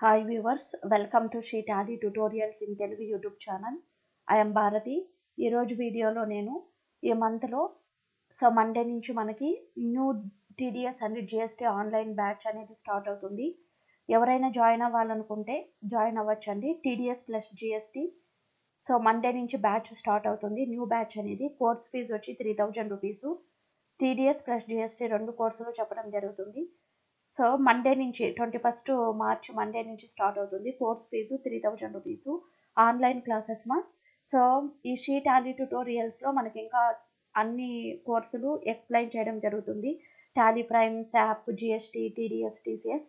Hi viewers, welcome to She Tally Tutorials in Telugu YouTube channel. I am Bharati. ఈ రోజు వీడియోలో నేను ఈ మంత్లో మండే నుంచి మనకి new TDS and GST online batch అనేది స్టార్ట్ అవుతుంది. ఎవరైనా జాయిన్ అవ్వాలనుకుంటే జాయిన్ అవ్వచ్చండి. టీడీఎస్ ప్లస్ జిఎస్టీ మండే నుంచి బ్యాచ్ స్టార్ట్ అవుతుంది. న్యూ బ్యాచ్ అనేది కోర్స్ ఫీజు వచ్చి 3000 రూపీస్. టీడీఎస్ ప్లస్ జిఎస్టీ 2 కోర్సులు చెప్పడం జరుగుతుంది. మండే నుంచి 21st మార్చ్ మండే నుంచి స్టార్ట్ అవుతుంది. Course fees 3000 rupees. Online classes ఈ షీ టాలీ ట్యుటోరియల్స్లో మనకి ఇంకా అన్ని కోర్సులు ఎక్స్ప్లెయిన్ చేయడం జరుగుతుంది. Tally Prime, SAP, GST, TDS, TCS.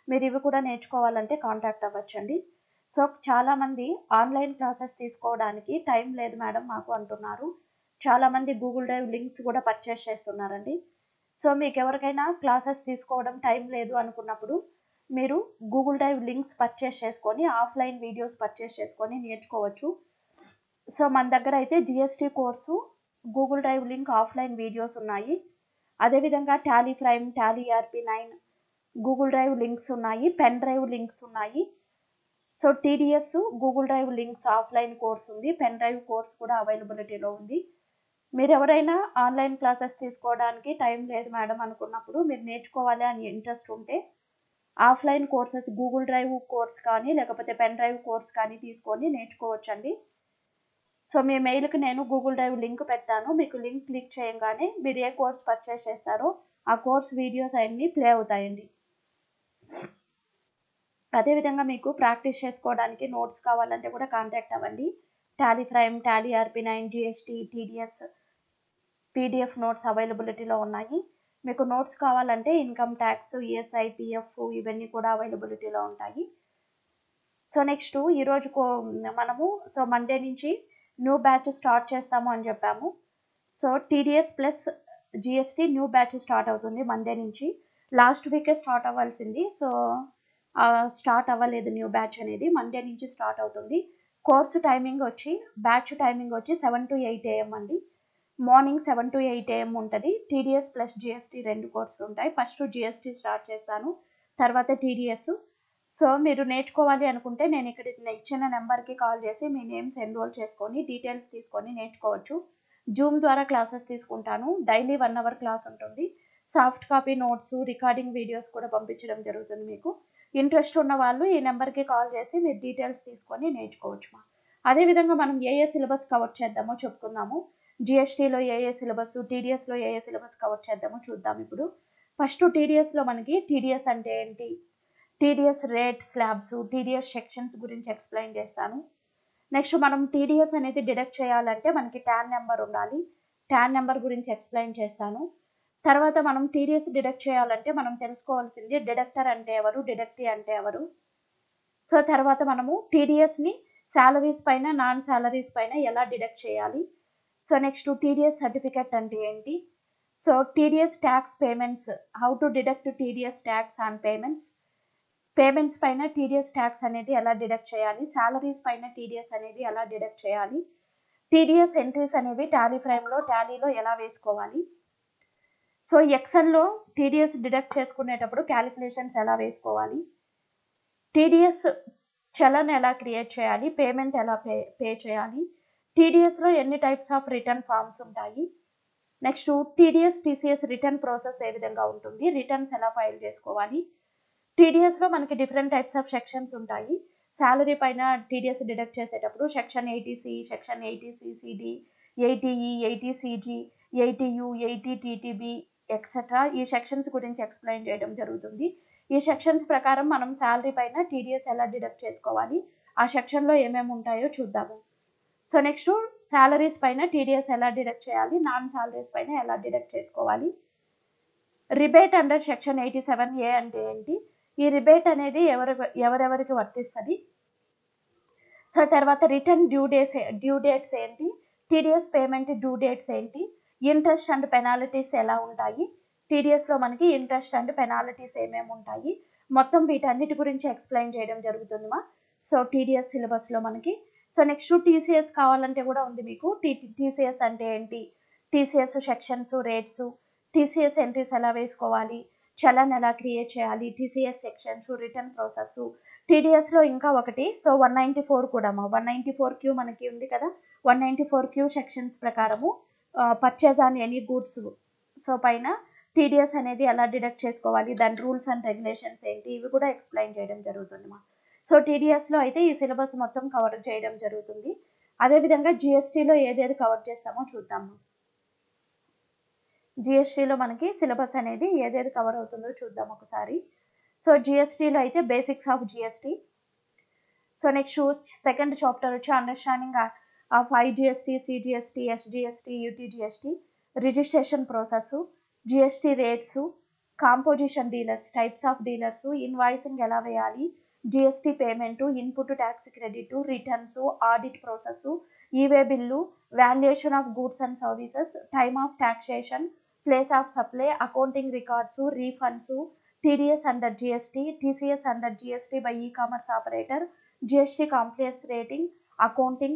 మీరు ఇవి కూడా నేర్చుకోవాలంటే కాంటాక్ట్ అవ్వచ్చండి. చాలామంది ఆన్లైన్ క్లాసెస్ తీసుకోవడానికి టైం లేదు మేడం మాకు అంటున్నారు. చాలామంది గూగుల్ డ్రైవ్ లింక్స్ కూడా పర్చేస్ చేస్తున్నారండి. మీకు ఎవరికైనా క్లాసెస్ తీసుకోవడం టైం లేదు అనుకున్నప్పుడు మీరు గూగుల్ డ్రైవ్ లింక్స్ పర్చేస్ చేసుకొని ఆఫ్లైన్ వీడియోస్ పర్చేస్ చేసుకొని నేర్చుకోవచ్చు. మన దగ్గర అయితే GST course Google drive link offline videos ఉన్నాయి. అదేవిధంగా Tally prime, Tally ERP9 Google Drive links ఉన్నాయి, పెన్ డ్రైవ్ లింక్స్ ఉన్నాయి. TDS Google Drive links offline course ఉంది, పెన్ డ్రైవ్ కోర్స్ కూడా అవైలబిలిటీలో ఉంది. మీరు ఎవరైనా ఆన్లైన్ క్లాసెస్ తీసుకోవడానికి టైం లేదు మేడం అనుకున్నప్పుడు మీరు నేర్చుకోవాలి అని ఇంట్రెస్ట్ ఉంటే offline courses Google drive course కానీ లేకపోతే పెన్ డ్రైవ్ కోర్స్ కానీ తీసుకొని నేర్చుకోవచ్చండి. మీ మెయిల్కి నేను గూగుల్ డ్రైవ్ లింక్ పెడతాను. మీకు లింక్ క్లిక్ చేయగానే మీరు ఏ కోర్స్ పర్చేస్ చేస్తారో ఆ కోర్స్ వీడియోస్ అన్నీ ప్లే అవుతాయండి. అదేవిధంగా మీకు ప్రాక్టీస్ చేసుకోవడానికి నోట్స్ కావాలంటే కూడా కాంటాక్ట్ అవ్వండి. Tally prime, Tally ERP9, GST, TDS PDF notes అవైలబిలిటీలో ఉన్నాయి. మీకు నోట్స్ కావాలంటే ఇన్కమ్ ట్యాక్స్, ఈఎస్ఐ, పిఎఫ్ ఇవన్నీ కూడా అవైలబిలిటీలో ఉంటాయి. నెక్స్ట్ ఈరోజు మనము మండే నుంచి న్యూ బ్యాచ్ స్టార్ట్ చేస్తాము అని చెప్పాము. TDS plus GST new batch start అవుతుంది మండే నుంచి. లాస్ట్ వీకే స్టార్ట్ అవ్వాల్సింది, స్టార్ట్ అవ్వలేదు. న్యూ బ్యాచ్ అనేది మండే నుంచి స్టార్ట్ అవుతుంది. కోర్సు టైమింగ్ వచ్చి బ్యాచ్ టైమింగ్ వచ్చి 7 to 8 AM అండి. మార్నింగ్ 7 to 8 AM ఉంటుంది. టీడీఎస్ ప్లస్ జిఎస్టీ 2 కోర్సులు ఉంటాయి. ఫస్ట్ జిఎస్టీ స్టార్ట్ చేస్తాను, తర్వాత టీడీఎస్. మీరు నేర్చుకోవాలి అనుకుంటే నేను ఇక్కడ ఇచ్చిన నెంబర్కి కాల్ చేసి మీ నేమ్స్ ఎన్రోల్ చేసుకొని డీటెయిల్స్ తీసుకొని నేర్చుకోవచ్చు. జూమ్ ద్వారా క్లాసెస్ తీసుకుంటాను. డైలీ 1 hour క్లాస్ ఉంటుంది. Soft copy notes, recording videos కూడా పంపించడం జరుగుతుంది. మీకు ఇంట్రెస్ట్ ఉన్న వాళ్ళు ఈ నెంబర్కి కాల్ చేసి మీరు డీటెయిల్స్ తీసుకొని నేర్చుకోవచ్చు. అదేవిధంగా మనం ఏ సిలబస్ కవర్ చేద్దామో చెప్పుకుందాము. జిఎస్టీలో ఏ సిలబస్, టీడీఎస్లో ఏ సిలబస్ కవర్ చేద్దామో చూద్దాం. ఇప్పుడు ఫస్ట్ టీడీఎస్లో మనకి టీడీఎస్ అంటే ఏంటి, TDS rate slabs, TDS sections గురించి ఎక్స్ప్లెయిన్ చేస్తాను. నెక్స్ట్ మనం టీడీఎస్ అనేది డిడక్ట్ చేయాలంటే మనకి ట్యాన్ నెంబర్ ఉండాలి. ట్యాన్ నెంబర్ గురించి ఎక్స్ప్లెయిన్ చేస్తాను. తర్వాత మనం టీడీఎస్ డిడక్ట్ చేయాలంటే మనం తెలుసుకోవాల్సింది డిడక్టర్ అంటే ఎవరు, డిడక్టీ అంటే ఎవరు. తర్వాత మనము టీడీఎస్ని శాలరీస్ పైన, నాన్ శాలరీస్ పైన ఎలా డిడక్ట్ చేయాలి. నెక్స్ట్ టీడీఎస్ సర్టిఫికెట్ అంటే ఏంటి. TDS tax payments, how to deduct TDS tax and payments పైన టీడీఎస్ ట్యాక్స్ అనేది ఎలా డిడక్ట్ చేయాలి, శాలరీస్ పైన టీడీఎస్ అనేది ఎలా డిడక్ట్ చేయాలి, టీడీఎస్ ఎంట్రీస్ అనేవి టాలీ ప్రైమ్లో, టాలీలో ఎలా వేసుకోవాలి. ఎక్సెల్లో టీడీఎస్ డిడక్ట్ చేసుకునేటప్పుడు క్యాలిక్యులేషన్స్ ఎలా వేసుకోవాలి, టీడీఎస్ చలన్ ఎలా క్రియేట్ చేయాలి, పేమెంట్ ఎలా పే చేయాలి, టీడీఎస్లో ఎన్ని టైప్స్ ఆఫ్ రిటర్న్ ఫార్మ్స్ ఉంటాయి. Next TDS TCS return process ఏ విధంగా ఉంటుంది, రిటర్న్స్ ఎలా ఫైల్ చేసుకోవాలి. టీడీఎస్లో మనకి డిఫరెంట్ టైప్స్ ఆఫ్ సెక్షన్స్ ఉంటాయి. శాలరీ పైన టీడీఎస్ డిడక్ట్ చేసేటప్పుడు section 80C, section 80CCD, 80E, 80CG, 80U, 80TTB etcetera ఈ సెక్షన్స్ గురించి ఎక్స్ప్లెయిన్ చేయడం జరుగుతుంది. ఈ సెక్షన్స్ ప్రకారం మనం శాలరీ పైన టీడీఎస్ ఎలా డిడక్ట్ చేసుకోవాలి, ఆ సెక్షన్లో ఏమేమి ఉంటాయో చూద్దాము. నెక్స్ట్ శాలరీస్ పైన టీడీఎస్ ఎలా డిడక్ట్ చేయాలి, నాన్ శాలరీస్ పైన ఎలా డిడక్ట్ చేసుకోవాలి. రిబేట్ అండర్ సెక్షన్ 87A అంటే ఏంటి, ఈ రిబేట్ అనేది ఎవరెవరికి వర్తిస్తుంది. తర్వాత రిటర్న్ డ్యూ డేట్స్ ఏంటి, టీడీఎస్ పేమెంట్ డ్యూ డేట్స్ ఏంటి, ఇంట్రెస్ట్ అండ్ పెనాల్టీస్ ఎలా ఉంటాయి, టీడీఎస్లో మనకి ఇంట్రెస్ట్ అండ్ పెనాల్టీస్ ఏమేమి ఉంటాయి, మొత్తం వీటన్నిటి గురించి ఎక్స్ప్లెయిన్ చేయడం జరుగుతుందిమా. టీడీఎస్ సిలబస్లో మనకి. నెక్స్ట్ టీసీఎస్ కావాలంటే కూడా ఉంది మీకు. టీసీఎస్ అంటే ఏంటి, TCS sections, rates, TCS entries ఎలా వేసుకోవాలి, చలన్ ఎలా క్రియేట్ చేయాలి, టీసీఎస్ సెక్షన్స్, రిటర్న్ ప్రాసెస్, టీడీఎస్లో ఇంకా ఒకటి, సో 194 కూడా 194Q మనకి ఉంది కదా, 194Q సెక్షన్స్ ప్రకారము purchase on any goods so పైన టీడీఎస్ అనేది ఎలా డిడక్ట్ చేసుకోవాలి, దాని రూల్స్ అండ్ రెగ్యులేషన్స్ ఏంటి, ఇవి కూడా ఎక్స్ప్లెయిన్ చేయడం జరుగుతుంది మా. సో టీడీఎస్లో అయితే ఈ సిలబస్ మొత్తం కవర్ చేయడం జరుగుతుంది. అదేవిధంగా జిఎస్టీలో ఏదేది కవర్ చేస్తామో చూద్దాము. జిఎస్టీలో మనకి సిలబస్ అనేది ఏదేది కవర్ అవుతుందో చూద్దాం ఒకసారి. సో జిఎస్టీలో అయితే basics of GST. So next second chapter వచ్చి understanding of IGST, CGST, SGST, UTGST, registration process, GST rates, composition dealers, types of dealers, invoicing ఎలా వేయాలి, GST payment, input tax credit, returns, audit process, e way bill, valuation of goods and services, time of taxation, place of supply, accounting records, refunds, TDS under GST, TCS under GST by e-commerce operator, GST compliance rating, accounting.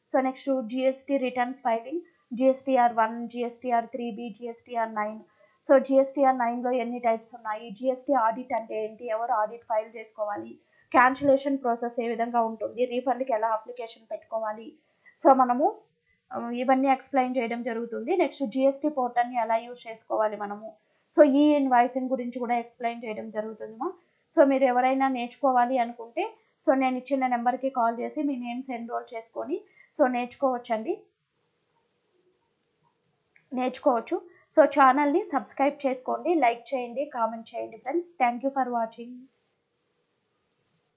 So next to GST returns filing, GSTR 1, GSTR 3B, GSTR 9. So GSTR 9లో ఎన్ని types ఉన్నాయి, GST audit అంటే ఏంటి, ఎవరు audit file చేసుకోవాలి, cancellation process ఏ విధంగా ఉంటుంది, రీఫండ్కి ఎలా అప్లికేషన్ పెట్టుకోవాలి, సో మనము ఇవన్నీ ఎక్స్ప్లెయిన్ చేయడం జరుగుతుంది. నెక్స్ట్ జిఎస్టీ పోర్టల్ని ఎలా యూజ్ చేసుకోవాలి మనము, సో ఈ ఇన్వాయిసింగ్ గురించి కూడా ఎక్స్ప్లెయిన్ చేయడం జరుగుతుందమ్మా. సో మీరు ఎవరైనా నేర్చుకోవాలి అనుకుంటే సో నేను ఇచ్చిన నెంబర్కి కాల్ చేసి మీ నేమ్స్ ఎన్రోల్ చేసుకొని సో నేర్చుకోవచ్చు. సో ఛానల్ని సబ్స్క్రైబ్ చేసుకోండి, లైక్ చేయండి, కామెంట్ చేయండి friends. Thank you for watching.